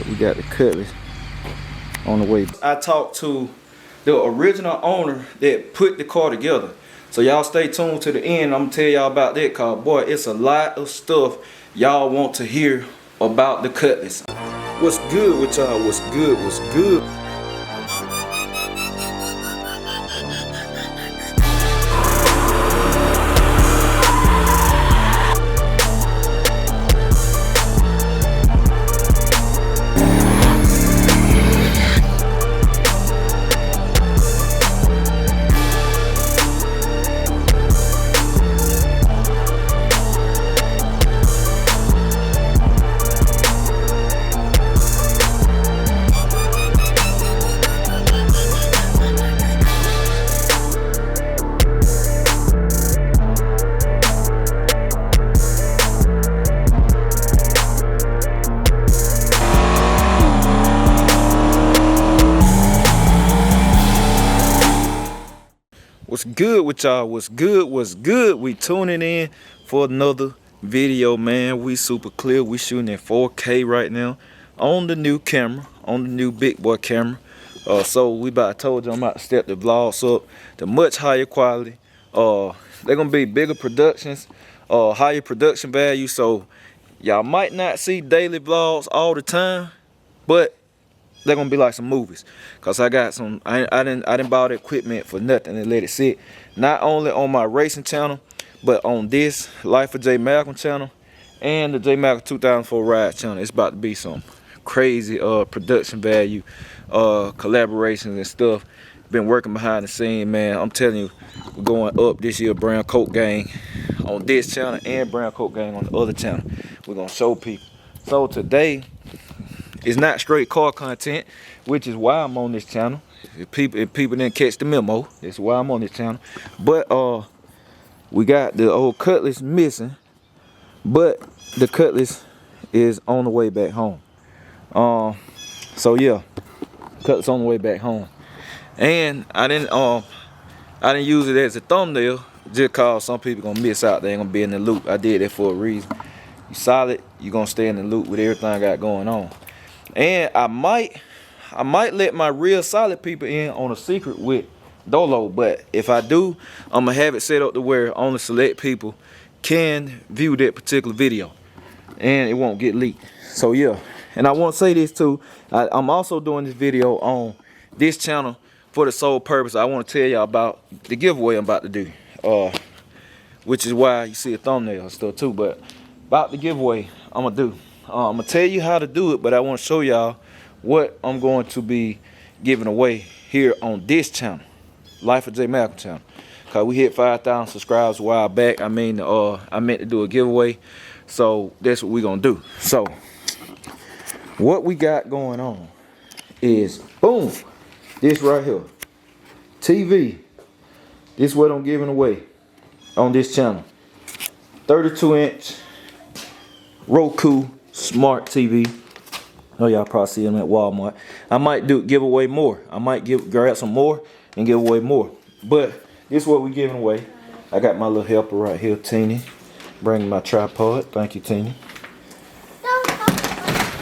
So we got the Cutlass on the way. I talked to the original owner that put the car together. So y'all stay tuned to the end. I'm gonna tell y'all about that car. Boy, it's a lot of stuff y'all want to hear about the Cutlass. What's good with y'all? What's good? What's good? What's good with y'all? What's good? What's good? We tuning in for another video, man. We super clear. We shooting at 4K right now on the new camera, on the new big boy camera. So I told you I'm about to step the vlogs up to much higher quality. They're gonna be bigger productions, higher production value. So y'all might not see daily vlogs all the time, but they're gonna be like some movies, cause I got some. I didn't buy the equipment for nothing and let it sit. Not only on my racing channel, but on this Life of JMalcom channel and the JMalcom 2004 Ride channel. It's about to be some crazy production value, collaborations and stuff. Been working behind the scene, man. I'm telling you, we're going up this year. Brown Coat Gang on this channel and Brown Coat Gang on the other channel. We're gonna show people. So today, it's not straight car content, which is why I'm on this channel. If people didn't catch the memo, that's why I'm on this channel. But we got the old Cutlass missing, but the Cutlass is on the way back home. So yeah, Cutlass on the way back home. And I didn't use it as a thumbnail just cause some people gonna miss out. They ain't gonna be in the loop. I did that for a reason. You solid, you gonna stay in the loop with everything I got going on. And I might let my real solid people in on a secret with Dolo, but if I do, I'm gonna have it set up to where only select people can view that particular video and it won't get leaked. So yeah, and I want to say this too, I'm also doing this video on this channel for the sole purpose. I want to tell y'all about the giveaway I'm about to do, which is why you see a thumbnail and stuff too. But about the giveaway I'm gonna do, I'm gonna tell you how to do it, but I want to show y'all what I'm going to be giving away here on this channel, Life of JMalcom channel. Cause we hit 5,000 subscribers a while back. I meant to do a giveaway, so that's what we're gonna do. So what we got going on is, boom, this right here, TV. This is what I'm giving away on this channel. 32-inch Roku smart TV. Oh, y'all probably see them at Walmart. I might give away more. I might grab some more and give away more. But this is what we giving away. I got my little helper right here, Teeny, bringing my tripod. Thank you, Teeny.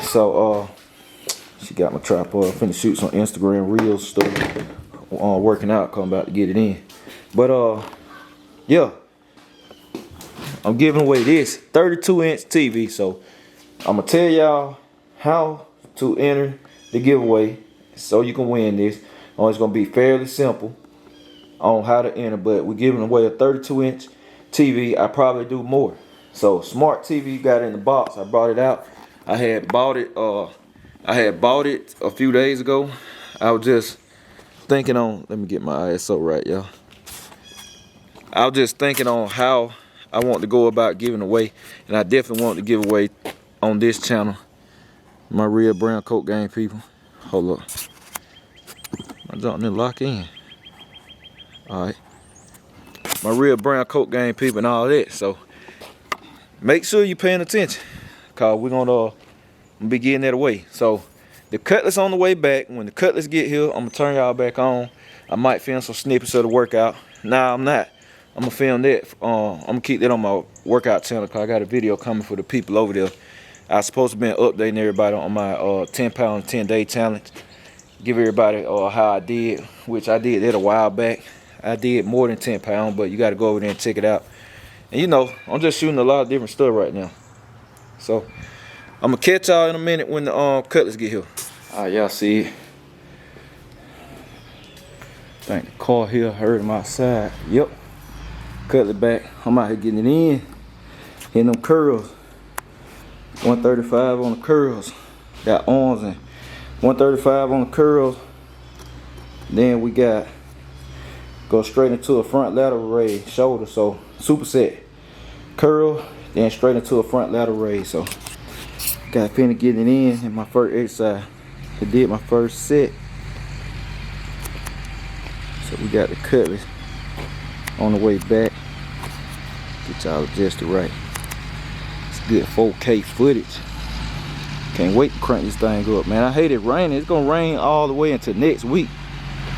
So she got my tripod. I'm finna shoot some Instagram Reels stuff. Working out, cause I'm about to get it in. But yeah, I'm giving away this 32-inch TV. So I'm gonna tell y'all how to enter the giveaway so you can win this. It's gonna be fairly simple on how to enter, but we're giving away a 32-inch TV. I probably do more. So smart TV, got it in the box. I brought it out. I had bought it a few days ago. I was just thinking on, let me get my ISO right, y'all. I was just thinking on how I want to go about giving away, and I definitely want to give away on this channel. My real Brown Coat Gang people. Hold up. I jumped in, lock in. Alright. My real Brown Coat Gang people and all that. So make sure you're paying attention, cause we're gonna be getting that away. So the Cutlass on the way back. When the Cutlass get here, I'm gonna turn y'all back on. I might film some snippets of the workout. Nah, I'm not. I'm gonna film that. I'm gonna keep that on my workout channel, cause I got a video coming for the people over there I was supposed to be updating everybody on my 10-pound 10-day challenge. Give everybody how I did, which I did that a while back. I did more than 10 pounds, but you got to go over there and check it out. And you know, I'm just shooting a lot of different stuff right now. So I'm gonna catch y'all in a minute when the Cutlass get here. All right, y'all see it. I think the car here heard him outside. Yep. Cutlass back. I'm out here getting it in. Hitting them curls. 135 on the curls. Got arms and 135 on the curls. Then we got go straight into a front lateral raise shoulder. So superset curl, then straight into a front lateral raise. So got finna get it in my first exercise. I did my first set. So we got the Cutlass on the way back. Get y'all adjusted right. It's good 4K footage. Can't wait to crank this thing up, man. I hate it raining. It's gonna rain all the way into next week.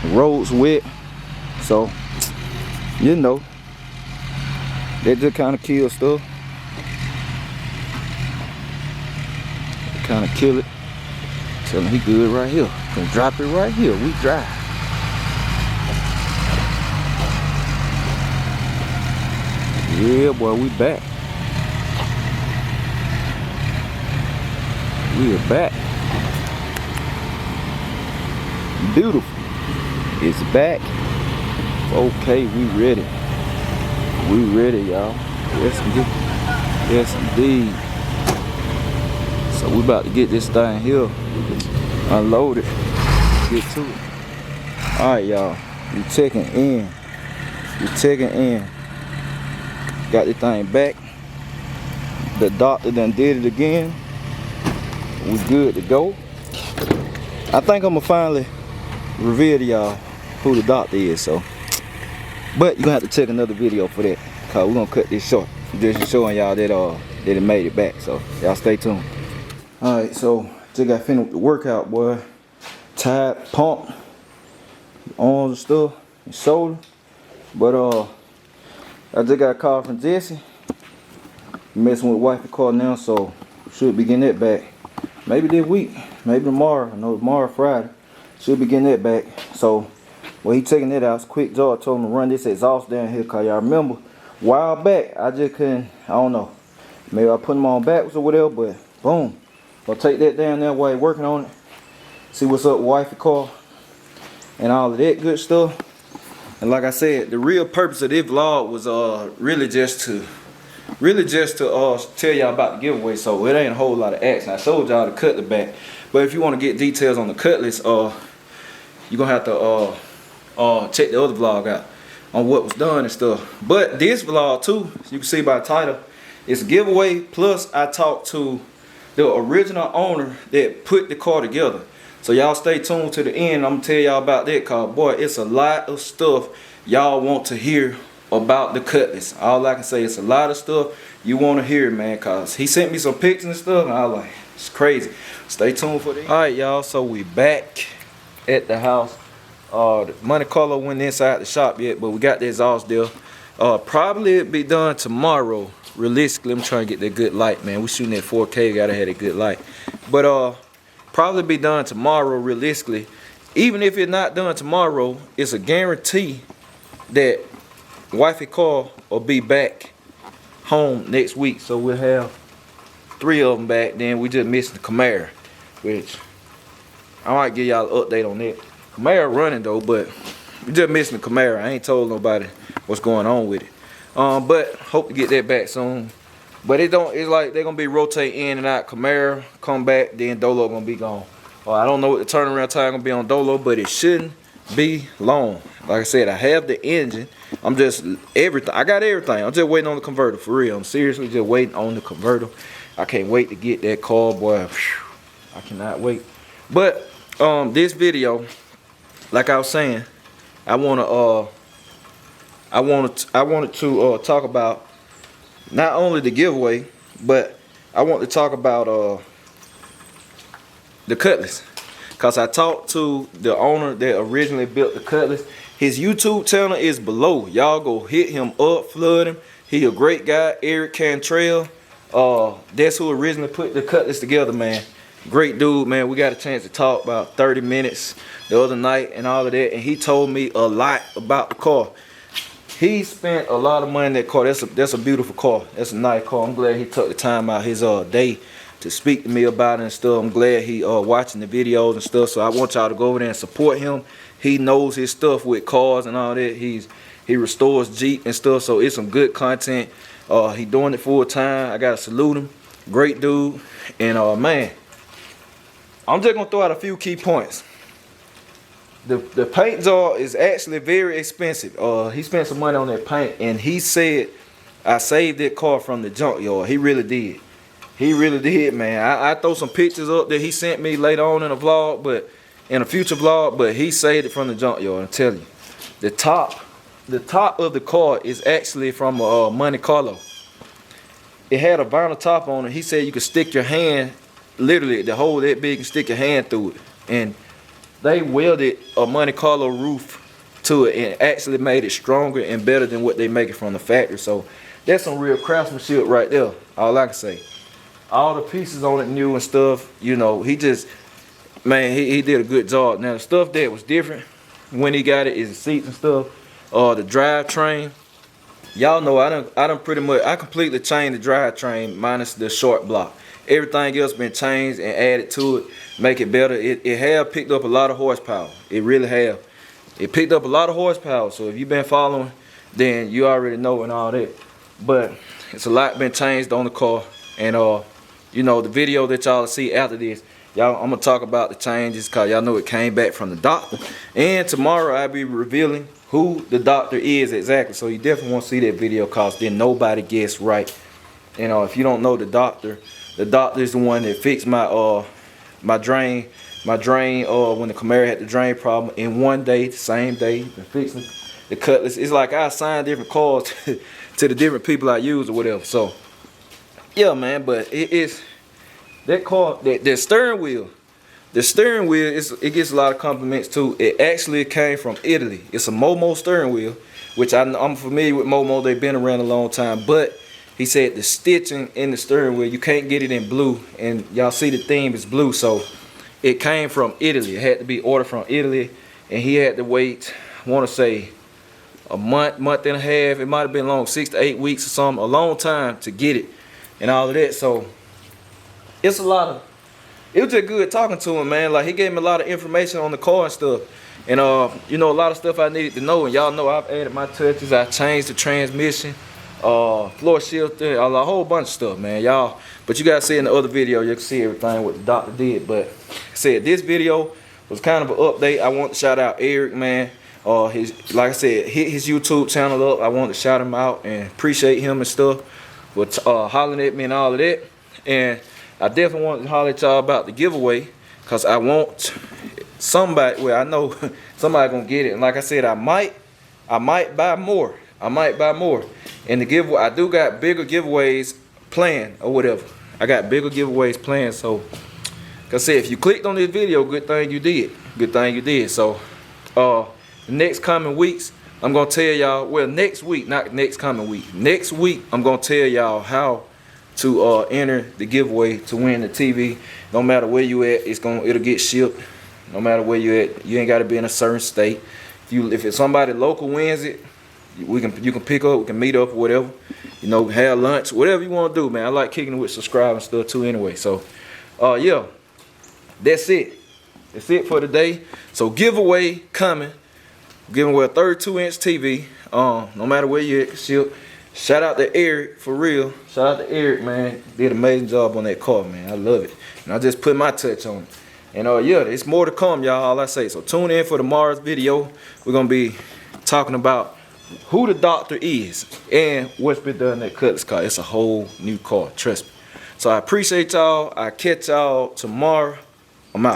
The roads wet. So, you know, that just kind of kills stuff. Kind of kill it. Tell him he good right here. Gonna drop it right here. We drive. Yeah, boy, we back. We are back. Beautiful. It's back. Okay, we ready. We ready, y'all. Yes, indeed. Yes, indeed. So we about to get this thing here. Unload it. Get to it. Alright, y'all. We checking in. We checking in. Got this thing back. The doctor done did it again. We good to go. I think I'm gonna finally reveal to y'all who the doctor is. So, but you gonna have to check another video for that, cause we're gonna cut this short. Just showing y'all that that it made it back. So y'all stay tuned. All right, so just got finished with the workout, boy. Tired, pump, arms and stuff, and shoulder. But I just got a call from Jesse. Messing with wifey car now, so should be getting that back. Maybe this week, maybe tomorrow. I know tomorrow Friday. Should be getting that back. So when he taking that out, it's a quick job. I told him to run this exhaust down here, cause y'all remember a while back I just couldn't, I don't know. Maybe I put them on backwards or whatever, but boom. I'll take that down there while you're working on it. See what's up with wifey car and all of that good stuff. And like I said, the real purpose of this vlog was really just to tell y'all about the giveaway. So it ain't a whole lot of action. I showed y'all the Cutlass back, but if you want to get details on the Cutlass, you're gonna have to check the other vlog out on what was done and stuff. But this vlog too, you can see by the title, it's a giveaway. Plus I talked to the original owner that put the car together. So y'all stay tuned to the end. I'm gonna tell y'all about that car. Boy, it's a lot of stuff y'all want to hear about the Cutlass. All I can say, it's a lot of stuff you want to hear, man, cause he sent me some pictures and stuff and I was like, it's crazy. Stay tuned for that. All right, y'all, so we back at the house. The Monte Carlo went inside the shop yet, but we got the exhaust there. Probably it'll be done tomorrow. Realistically, I'm trying to get that good light, man. We shooting at 4K, gotta have a good light. But probably be done tomorrow, realistically. Even if it's not done tomorrow, it's a guarantee that wifey car will be back home next week. So we'll have 3 of them back. Then we just missing the Camaro, which I might give y'all an update on that. Camaro running though, but we just missing the Camaro. I ain't told nobody what's going on with it. But hope to get that back soon. But it's like they're gonna be rotating in and out. Camaro come back, then Dolo gonna be gone. I don't know what the turnaround time gonna be on Dolo, but it shouldn't be long. Like I said, I have the engine. I'm just everything. I got everything. I'm just waiting on the converter, for real. I'm seriously just waiting on the converter. I can't wait to get that car, boy. I cannot wait. But this video, like I was saying, I wanted to talk about not only the giveaway, but I want to talk about the Cutlass. Cause I talked to the owner that originally built the Cutlass. His YouTube channel is below. Y'all go hit him up, flood him. He a great guy, Eric Cantrell. That's who originally put the Cutlass together, man. Great dude, man. We got a chance to talk about 30 minutes the other night and all of that, and he told me a lot about the car. He spent a lot of money in that car. That's a beautiful car. That's a nice car. I'm glad he took the time out his day to speak to me about it and stuff. I'm glad he watching the videos and stuff. So I want y'all to go over there and support him. He knows his stuff with cars and all that. He restores Jeep and stuff. So it's some good content. He doing it full time. I gotta salute him. Great dude. And man, I'm just gonna throw out a few key points. The paint job is actually very expensive. He spent some money on that paint, and he said I saved that car from the junkyard. He really did. He really did, man. I throw some pictures up that he sent me later on in a vlog, but in a future vlog, but he saved it from the junkyard. I'm telling you. The top of the car is actually from Monte Carlo. It had a vinyl top on it. He said you could stick your hand, literally the hole that big, and stick your hand through it. And they welded a Monte Carlo roof to it and actually made it stronger and better than what they make it from the factory. So that's some real craftsmanship right there. All I can say. All the pieces on it new and stuff. You know, he just, man, he did a good job. Now the stuff that was different when he got it is the seats and stuff. The drivetrain. Y'all know I completely changed the drivetrain minus the short block. Everything else been changed and added to it, make it better. It have picked up a lot of horsepower. It really have. It picked up a lot of horsepower. So if you've been following, then you already know and all that. But it's a lot been changed on the car. And you know, the video that y'all see after this, y'all, I'm gonna talk about the changes because y'all know it came back from the doctor. And tomorrow I'll be revealing who the doctor is exactly. So you definitely want to see that video because then nobody gets right. You know, if you don't know the doctor is the one that fixed my my drain when the Camaro had the drain problem in one day, the same day, and fixing the Cutlass. It's like I assign different cars to the different people I use or whatever. So yeah, man, but it's that car, the steering wheel. The steering wheel it gets a lot of compliments too. It actually came from Italy. It's a Momo steering wheel, which I'm familiar with Momo. They've been around a long time, but he said the stitching in the steering wheel, you can't get it in blue, and y'all see the theme is blue, so it came from Italy. It had to be ordered from Italy, and he had to wait, I want to say, a month and a half. It might have been long, 6 to 8 weeks or something, a long time to get it and all of that. So it's a lot of, it was just good talking to him, man. Like, he gave me a lot of information on the car and stuff, and you know, a lot of stuff I needed to know. And y'all know I've added my touches. I changed the transmission, floor shifter, a whole bunch of stuff, man, y'all. But you guys see in the other video, you can see everything what the doctor did. But I said this video was kind of an update. I want to shout out Eric, man. Like I said, hit his YouTube channel up. I want to shout him out and appreciate him and stuff with hollering at me and all of that. And I definitely want to holler at y'all about the giveaway, because I want somebody, well, I know somebody gonna get it. And like I said, I might buy more. And the giveaway, I do got bigger giveaways planned or whatever. I got bigger giveaways planned. So like I said, if you clicked on this video, good thing you did. So the next coming weeks, I'm gonna tell y'all, well, next week, not next coming week, next week I'm gonna tell y'all how to enter the giveaway to win the TV. No matter where you at, it'll get shipped. No matter where you at, you ain't gotta be in a certain state. If it's somebody local wins it, you can pick up, we can meet up or whatever. You know, have lunch, whatever you want to do, man. I like kicking it with subscribe and stuff too anyway. So yeah, that's it. That's it for today. So giveaway coming. Giving away a 32-inch TV. No matter where you at, ship. Shout out to Eric, for real. Shout out to Eric, man. Did an amazing job on that car, man. I love it. And I just put my touch on it. And yeah, it's more to come, y'all, all I say. So tune in for tomorrow's video. We're gonna be talking about who the doctor is and what's been done in that Cutlass car. It's a whole new car, trust me. So I appreciate y'all. I'll catch y'all tomorrow.